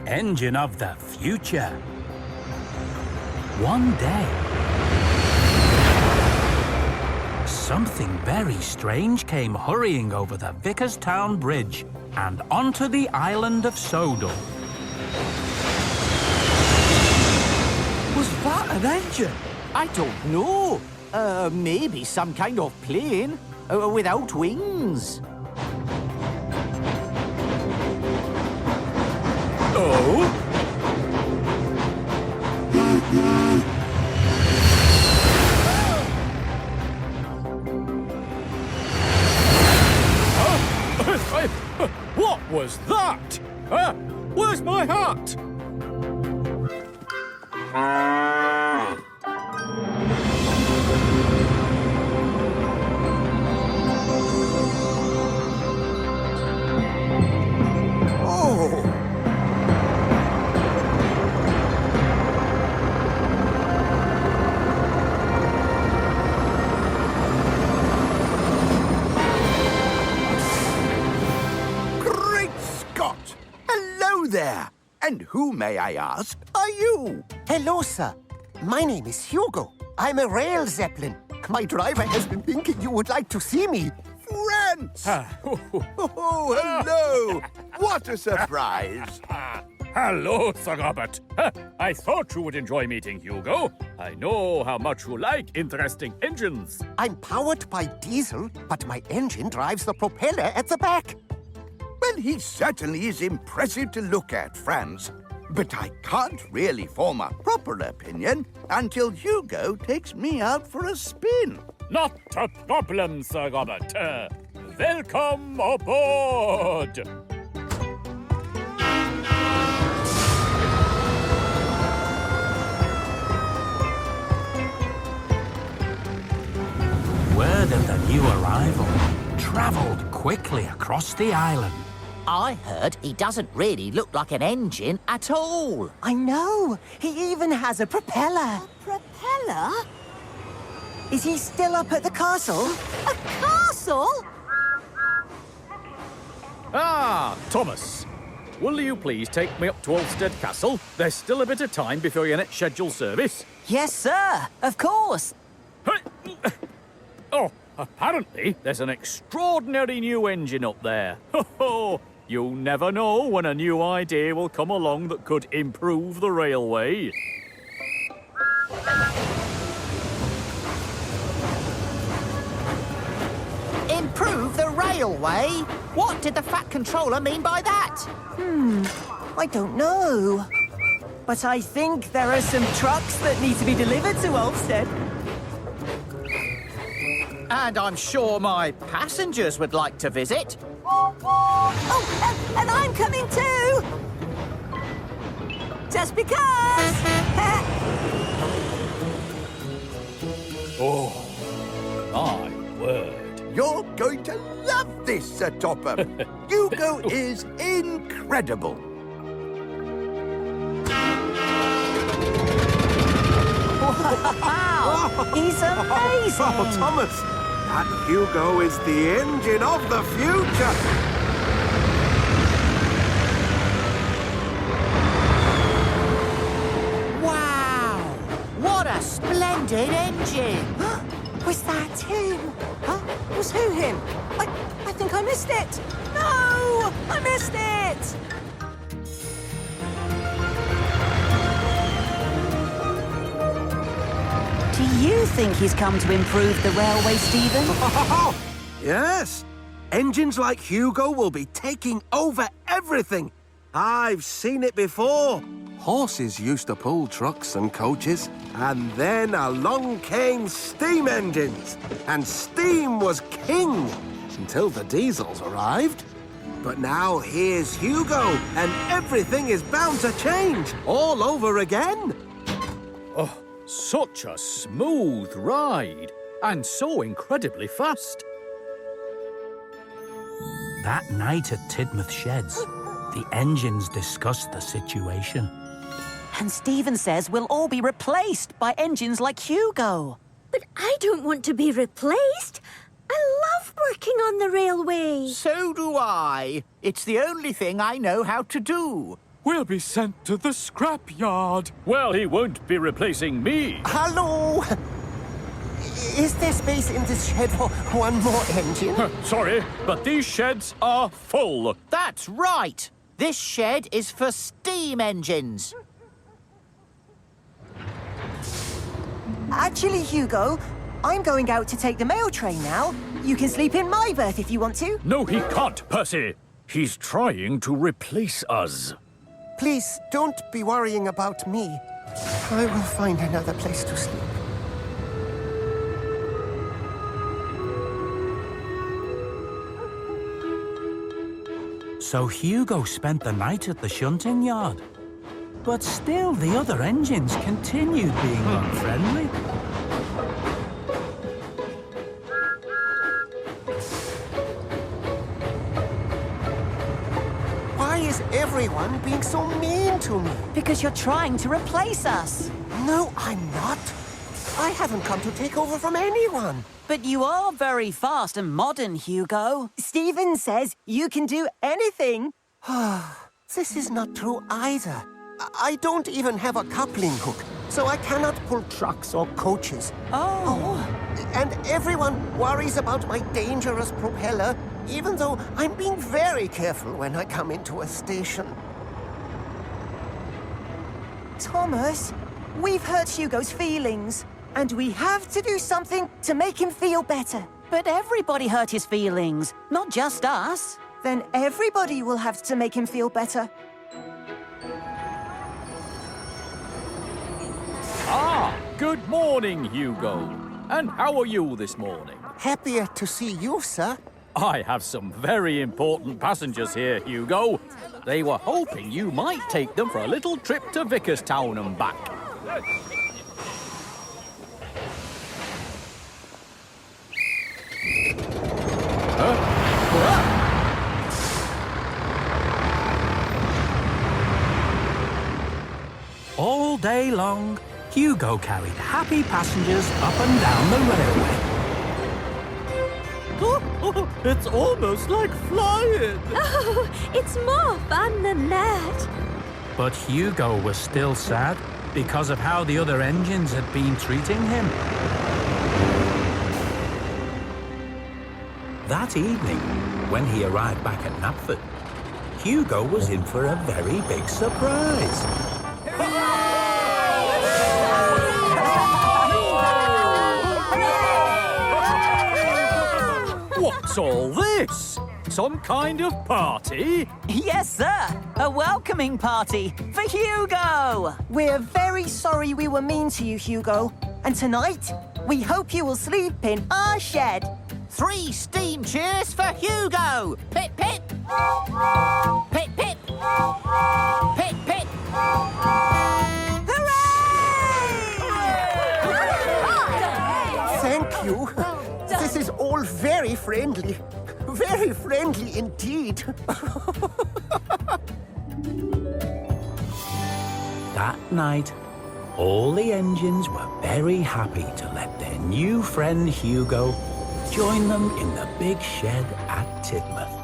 engine of the future. One day, something very strange came hurrying over the Vicarstown Bridge and onto the island of Sodor. Was that an engine? I don't know. Maybe some kind of plane without wings. Oh? What was that? Where's my hat? There. And who, may I ask, are you? Hello, sir. My name is Hugo. I'm a rail zeppelin. My driver has been thinking you would like to see me. Trainz! Oh, hello! What a surprise! Hello, Sir Robert. I thought you would enjoy meeting Hugo. I know how much you like interesting engines. I'm powered by diesel, but my engine drives the propeller at the back. Well, he certainly is impressive to look at, Franz. But I can't really form a proper opinion until Hugo takes me out for a spin. Not a problem, Sir Robert. Welcome aboard! Word of the new arrival travelled quickly across the island. I heard he doesn't really look like an engine at all. I know. He even has a propeller. A propeller? Is he still up at the castle? A castle? Ah, Thomas. Will you please take me up to Ulstead Castle? There's still a bit of time before your next scheduled service. Yes, sir. Of course. Oh, apparently there's an extraordinary new engine up there. Ho! You never know when a new idea will come along that could improve the railway. Improve the railway? What did the Fat Controller mean by that? I don't know. But I think there are some trucks that need to be delivered to Ulstead. And I'm sure my passengers would like to visit. Oh, and I'm coming too! Just because! Oh, my word. You're going to love this, Sir Topham. Hugo is incredible. Wow! He's amazing! Oh, Thomas, that Hugo is the engine of the future. Wow! What a splendid engine! Was that him? Huh? Was who him? I think I missed it! No! I missed it! Do you think he's come to improve the railway, Stephen? Yes. Engines like Hugo will be taking over everything. I've seen it before. Horses used to pull trucks and coaches, and then along came steam engines, and steam was king until the diesels arrived. But now here's Hugo, and everything is bound to change all over again. Oh, such a smooth ride, and so incredibly fast. That night at Tidmouth Sheds, the engines discussed the situation. And Stephen says we'll all be replaced by engines like Hugo. But I don't want to be replaced. I love working on the railway. So do I. It's the only thing I know how to do. We'll be sent to the scrapyard. Well, he won't be replacing me. Hello? Is there space in this shed for one more engine? Sorry, but these sheds are full. That's right. This shed is for steam engines. Actually, Hugo, I'm going out to take the mail train now. You can sleep in my berth if you want to. No, he can't, Percy. He's trying to replace us. Please, don't be worrying about me. I will find another place to sleep. So Hugo spent the night at the shunting yard. But still, the other engines continued being unfriendly. Why is everyone being so mean to me? Because you're trying to replace us. No, I'm not. I haven't come to take over from anyone. But you are very fast and modern, Hugo. Stephen says you can do anything. This is not true either. I don't even have a coupling hook, so I cannot pull trucks or coaches. Oh. And everyone worries about my dangerous propeller, even though I'm being very careful when I come into a station. Thomas, we've hurt Hugo's feelings, and we have to do something to make him feel better. But everybody hurt his feelings, not just us. Then everybody will have to make him feel better. Ah, good morning, Hugo. And how are you this morning? Happier to see you, sir. I have some very important passengers here, Hugo. They were hoping you might take them for a little trip to Vickerstown and back. All day long, Hugo carried happy passengers up and down the railway. It's almost like flying. Oh, it's more fun than that. But Hugo was still sad because of how the other engines had been treating him. That evening, when he arrived back at Knapford, Hugo was in for a very big surprise. What's all this? Some kind of party? Yes, sir. A welcoming party for Hugo. We're very sorry we were mean to you, Hugo. And tonight, we hope you will sleep in our shed. 3 steam cheers for Hugo! Pip, pip! Pip, pip! Pip, pip! Hooray! Thank you. This is all very friendly. Very friendly indeed. That night, all the engines were very happy to let their new friend Hugo join them in the big shed at Tidmouth.